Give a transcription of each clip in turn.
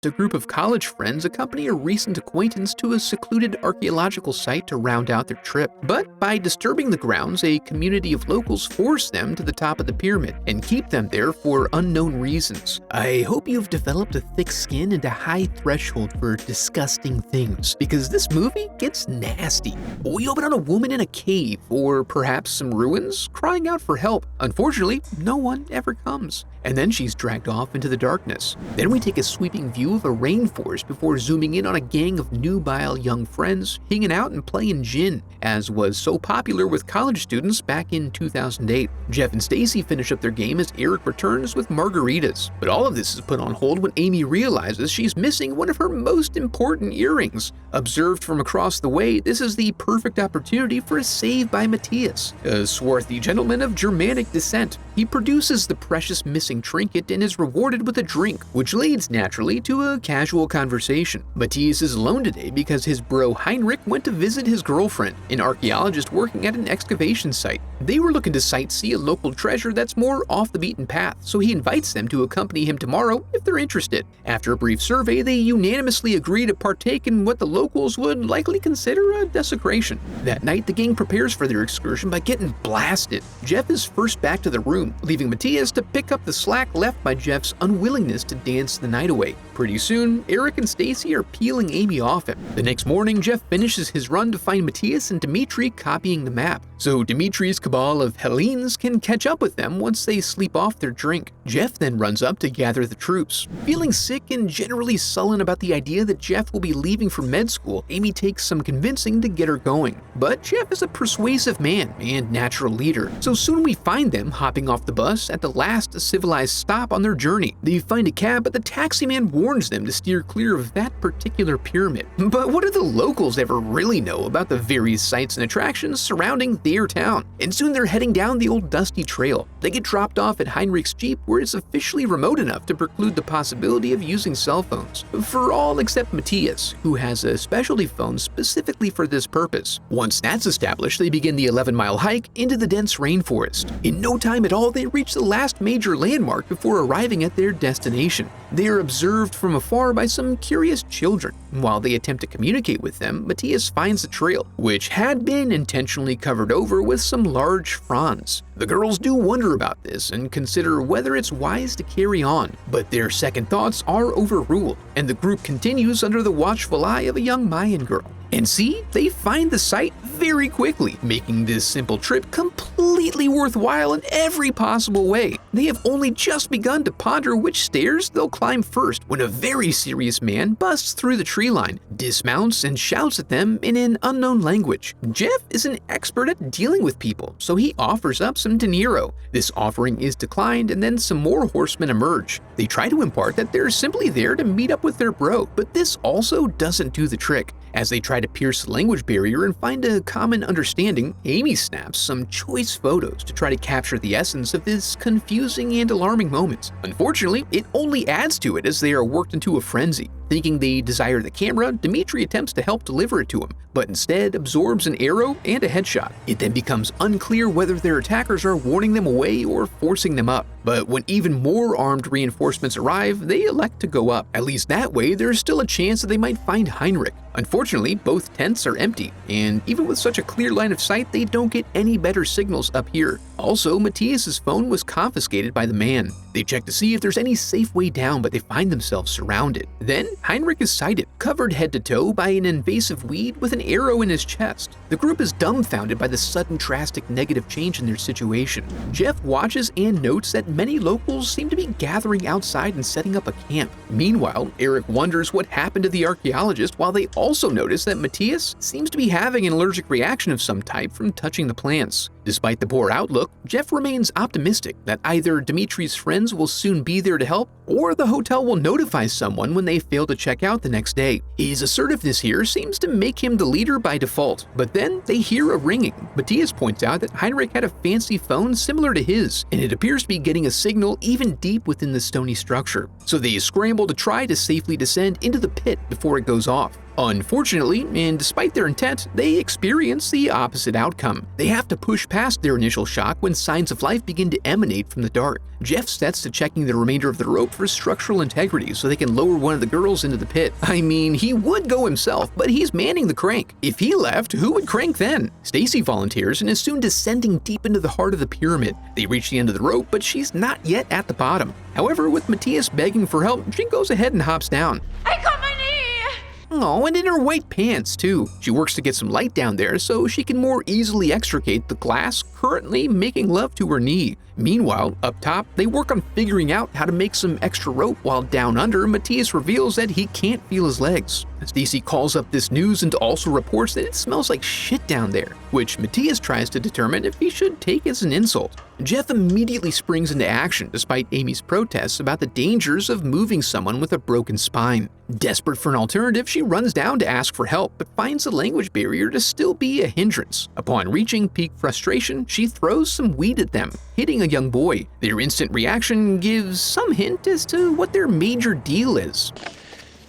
a group of college friends accompany a recent acquaintance to a secluded archaeological site to round out their trip. But by disturbing the grounds, a community of locals force them to the top of the pyramid and keep them there for unknown reasons. I hope you've developed a thick skin and a high threshold for disgusting things, because this movie gets nasty. We open on a woman in a cave, or perhaps some ruins, crying out for help. Unfortunately, no one ever comes, and then she's dragged off into the darkness. Then we take a sweeping view of a rainforest before zooming in on a gang of nubile young friends hanging out and playing gin, as was so popular with college students back in 2008. Jeff and Stacy finish up their game as Eric returns with margaritas. But all of this is put on hold when Amy realizes she's missing one of her most important earrings. Observed from across the way, this is the perfect opportunity for a save by Matthias, a swarthy gentleman of Germanic descent. He produces the precious missing trinket and is rewarded with a drink, which leads naturally to a casual conversation. Matthias is alone today because his bro Heinrich went to visit his girlfriend, an archaeologist working at an excavation site. They were looking to sightsee a local treasure that's more off the beaten path, so he invites them to accompany him tomorrow if they're interested. After a brief survey, they unanimously agree to partake in what the locals would likely consider a desecration. That night, the gang prepares for their excursion by getting blasted. Jeff is first back to the room, leaving Matthias to pick up the slack left by Jeff's unwillingness to dance the night away. Pretty soon, Eric and Stacy are peeling Amy off him. The next morning, Jeff finishes his run to find Matthias and Dimitri copying the map, so Dimitri's cabal of Hellenes can catch up with them once they sleep off their drink. Jeff then runs up to gather the troops. Feeling sick and generally sullen about the idea that Jeff will be leaving for med school, Amy takes some convincing to get her going. But Jeff is a persuasive man and natural leader, so soon we find them hopping off the bus at the last civilized stop on their journey. They find a cab, but the taxi man warns them to steer clear of that particular pyramid. But what do the locals ever really know about the various sites and attractions surrounding their town? And soon they're heading down the old dusty trail. They get dropped off at Heinrich's Jeep, where it's officially remote enough to preclude the possibility of using cell phones. For all except Matthias, who has a specialty phone specifically for this purpose. Once that's established, they begin the 11-mile hike into the dense rainforest. In no time at all, they reach the last major landmark before arriving at their destination. They are observed from afar by some curious children. While they attempt to communicate with them, Matthias finds the trail, which had been intentionally covered over with some large fronds. The girls do wonder about this and consider whether it's wise to carry on, but their second thoughts are overruled, and the group continues under the watchful eye of a young Mayan girl. And see, they find the site very quickly, making this simple trip completely worthwhile in every possible way. They have only just begun to ponder which stairs they'll climb first when a very serious man busts through the tree line, dismounts, and shouts at them in an unknown language. Jeff is an expert at dealing with people, so he offers up some dinero. This offering is declined, and then some more horsemen emerge. They try to impart that they're simply there to meet up with their bro, but this also doesn't do the trick. As they try to pierce the language barrier and find a common understanding, Amy snaps some choice photos to try to capture the essence of this confusing and alarming moment. Unfortunately, it only adds to it as they are worked into a frenzy. Thinking they desire the camera, Dimitri attempts to help deliver it to him, but instead absorbs an arrow and a headshot. It then becomes unclear whether their attackers are warning them away or forcing them up. But when even more armed reinforcements arrive, they elect to go up. At least that way, there's still a chance that they might find Heinrich. Unfortunately, both tents are empty, and even with such a clear line of sight, they don't get any better signals up here. Also, Matthias's phone was confiscated by the man. They check to see if there's any safe way down, but they find themselves surrounded. Then, Heinrich is sighted, covered head to toe by an invasive weed with an arrow in his chest. The group is dumbfounded by the sudden drastic negative change in their situation. Jeff watches and notes that many locals seem to be gathering outside and setting up a camp. Meanwhile, Eric wonders what happened to the archaeologist, while they also notice that Matthias seems to be having an allergic reaction of some type from touching the plants. Despite the poor outlook, Jeff remains optimistic that either Dimitri's friends will soon be there to help, or the hotel will notify someone when they fail to check out the next day. His assertiveness here seems to make him the leader by default, but then they hear a ringing. Matthias points out that Heinrich had a fancy phone similar to his, and it appears to be getting a signal even deep within the stony structure. So they scramble to try to safely descend into the pit before it goes off. Unfortunately, and despite their intent, they experience the opposite outcome. They have to push past their initial shock when signs of life begin to emanate from the dark. Jeff sets to checking the remainder of the rope for structural integrity so they can lower one of the girls into the pit. I mean, he would go himself, but he's manning the crank. If he left, who would crank then? Stacy volunteers and is soon descending deep into the heart of the pyramid. They reach the end of the rope, but she's not yet at the bottom. However, with Matthias begging for help, she goes ahead and hops down. I got my knee! Oh, and in her white pants, too. She works to get some light down there so she can more easily extricate the glass currently making love to her knee. Meanwhile, up top, they work on figuring out how to make some extra rope while down under, Matthias reveals that he can't feel his legs. Stacy calls up this news and also reports that it smells like shit down there, which Matthias tries to determine if he should take as an insult. Jeff immediately springs into action despite Amy's protests about the dangers of moving someone with a broken spine. Desperate for an alternative, she runs down to ask for help, but finds the language barrier to still be a hindrance. Upon reaching peak frustration, she throws some weed at them, hitting a young boy. Their instant reaction gives some hint as to what their major deal is.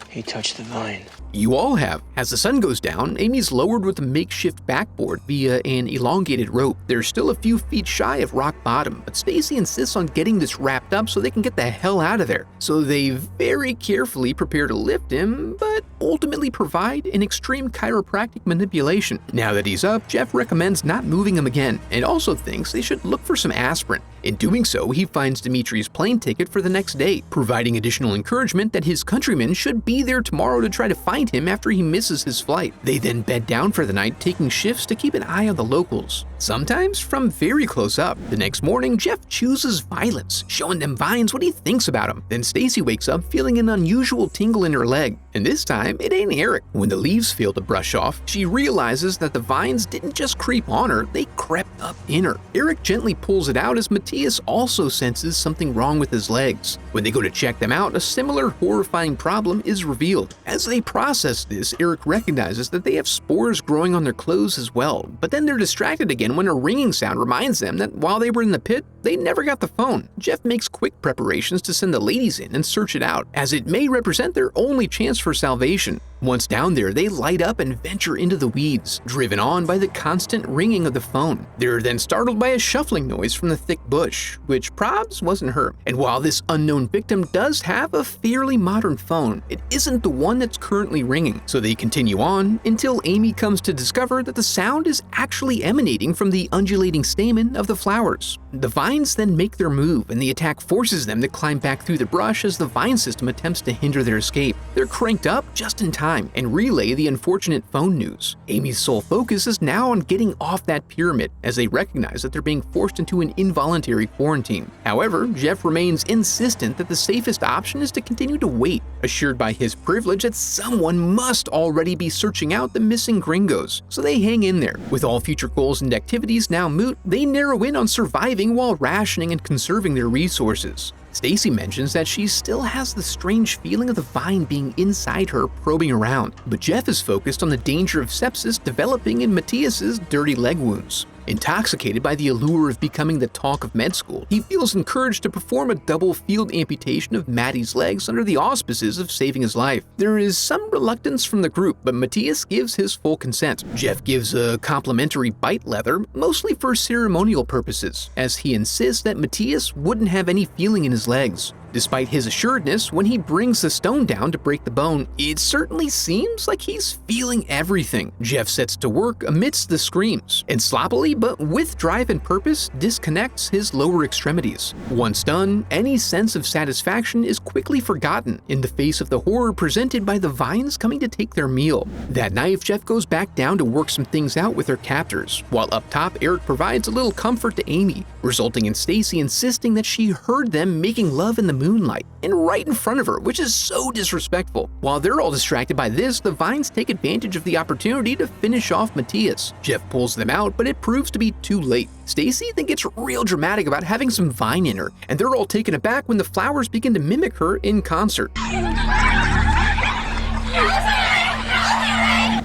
He touched the vine. You all have. As the sun goes down, Amy's lowered with a makeshift backboard via an elongated rope. They're still a few feet shy of rock bottom, but Stacy insists on getting this wrapped up so they can get the hell out of there. So they very carefully prepare to lift him, but ultimately provide an extreme chiropractic manipulation. Now that he's up, Jeff recommends not moving him again, and also thinks they should look for some aspirin. In doing so, he finds Dimitri's plane ticket for the next day, providing additional encouragement that his countrymen should be there tomorrow to try to find him after he misses his flight. They then bed down for the night, taking shifts to keep an eye on the locals, sometimes from very close up. The next morning, Jeff chooses violence, showing them Vines what he thinks about him. Then Stacy wakes up feeling an unusual tingle in her leg, and this time it ain't Eric. When the leaves fail to brush off, she realizes that the vines didn't just creep on her, they crept up in her. Eric gently pulls it out as Matthias also senses something wrong with his legs. When they go to check them out, a similar horrifying problem is revealed. As they process this, Eric recognizes that they have spores growing on their clothes as well, but then they're distracted again when a ringing sound reminds them that while they were in the pit, they never got the phone. Jeff makes quick preparations to send the ladies in and search it out, as it may represent their only chance for salvation. Once down there, they light up and venture into the weeds, driven on by the constant ringing of the phone. They're then startled by a shuffling noise from the thick bush, which probs wasn't her. And while this unknown victim does have a fairly modern phone, it isn't the one that's currently ringing. So they continue on until Amy comes to discover that the sound is actually emanating from the undulating stamen of the flowers. The vines then make their move, and the attack forces them to climb back through the brush as the vine system attempts to hinder their escape. They're cranked up just in time and relay the unfortunate phone news. Amy's sole focus is now on getting off that pyramid, as they recognize that they're being forced into an involuntary quarantine. However, Jeff remains insistent that the safest option is to continue to wait, assured by his privilege that someone must already be searching out the missing gringos. So they hang in there. With all future goals and activities now moot, they narrow in on surviving while rationing and conserving their resources. Stacy mentions that she still has the strange feeling of the vine being inside her, probing around, but Jeff is focused on the danger of sepsis developing in Matthias's dirty leg wounds. Intoxicated by the allure of becoming the talk of med school, he feels encouraged to perform a double field amputation of Maddie's legs under the auspices of saving his life. There is some reluctance from the group, but Matthias gives his full consent. Jeff gives a complimentary bite leather, mostly for ceremonial purposes, as he insists that Matthias wouldn't have any feeling in his legs. Despite his assuredness, when he brings the stone down to break the bone, it certainly seems like he's feeling everything. Jeff sets to work amidst the screams, and sloppily but with drive and purpose disconnects his lower extremities. Once done, any sense of satisfaction is quickly forgotten in the face of the horror presented by the vines coming to take their meal. That night, Jeff goes back down to work some things out with their captors, while up top, Eric provides a little comfort to Amy, resulting in Stacy insisting that she heard them making love in the moonlight and right in front of her, which is so disrespectful. While they're all distracted by this, the vines take advantage of the opportunity to finish off Matthias. Jeff pulls them out, but it proves to be too late. Stacy then gets real dramatic about having some vine in her, and they're all taken aback when the flowers begin to mimic her in concert.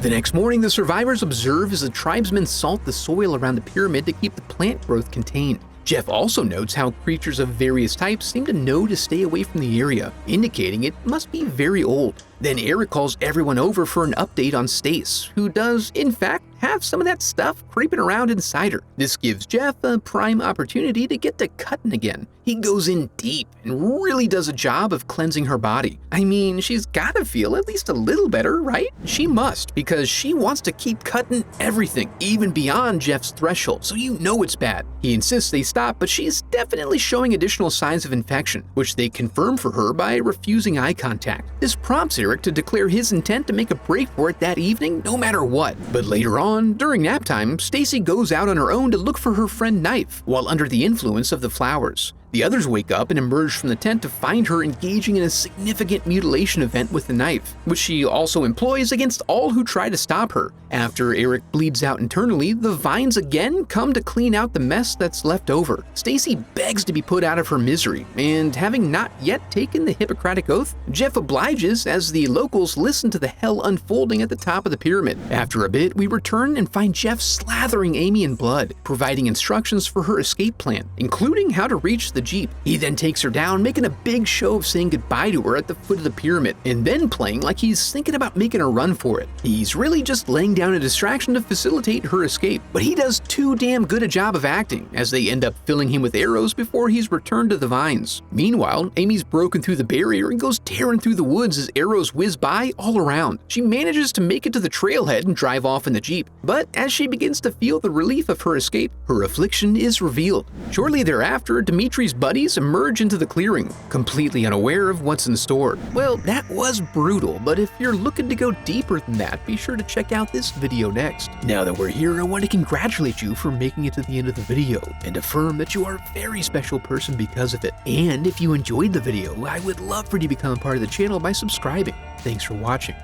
The next morning, the survivors observe as the tribesmen salt the soil around the pyramid to keep the plant growth contained. Jeff also notes how creatures of various types seem to know to stay away from the area, indicating it must be very old. Then Eric calls everyone over for an update on Stace, who does, in fact, have some of that stuff creeping around inside her. This gives Jeff a prime opportunity to get to cutting again. He goes in deep and really does a job of cleansing her body. I mean, she's gotta feel at least a little better, right? She must, because she wants to keep cutting everything, even beyond Jeff's threshold, so you know it's bad. He insists they stop, but she's definitely showing additional signs of infection, which they confirm for her by refusing eye contact. This prompts Eric to declare his intent to make a break for it that evening, no matter what. But later on, during nap time, Stacy goes out on her own to look for her friend Knife, while under the influence of the flowers. The others wake up and emerge from the tent to find her engaging in a significant mutilation event with the knife, which she also employs against all who try to stop her. After Eric bleeds out internally, the vines again come to clean out the mess that's left over. Stacy begs to be put out of her misery, and having not yet taken the Hippocratic Oath, Jeff obliges as the locals listen to the hell unfolding at the top of the pyramid. After a bit, we return and find Jeff slathering Amy in blood, providing instructions for her escape plan, including how to reach the Jeep. He then takes her down, making a big show of saying goodbye to her at the foot of the pyramid, and then playing like he's thinking about making a run for it. He's really just laying down a distraction to facilitate her escape, but he does too damn good a job of acting, as they end up filling him with arrows before he's returned to the vines. Meanwhile, Amy's broken through the barrier and goes tearing through the woods as arrows whiz by all around. She manages to make it to the trailhead and drive off in the Jeep, but as she begins to feel the relief of her escape, her affliction is revealed. Shortly thereafter, Dimitri's buddies emerge into the clearing, completely unaware of what's in store. Well, that was brutal, but if you're looking to go deeper than that, be sure to check out this video next. Now that we're here, I want to congratulate you for making it to the end of the video, and affirm that you are a very special person because of it. And if you enjoyed the video, I would love for you to become a part of the channel by subscribing. Thanks for watching.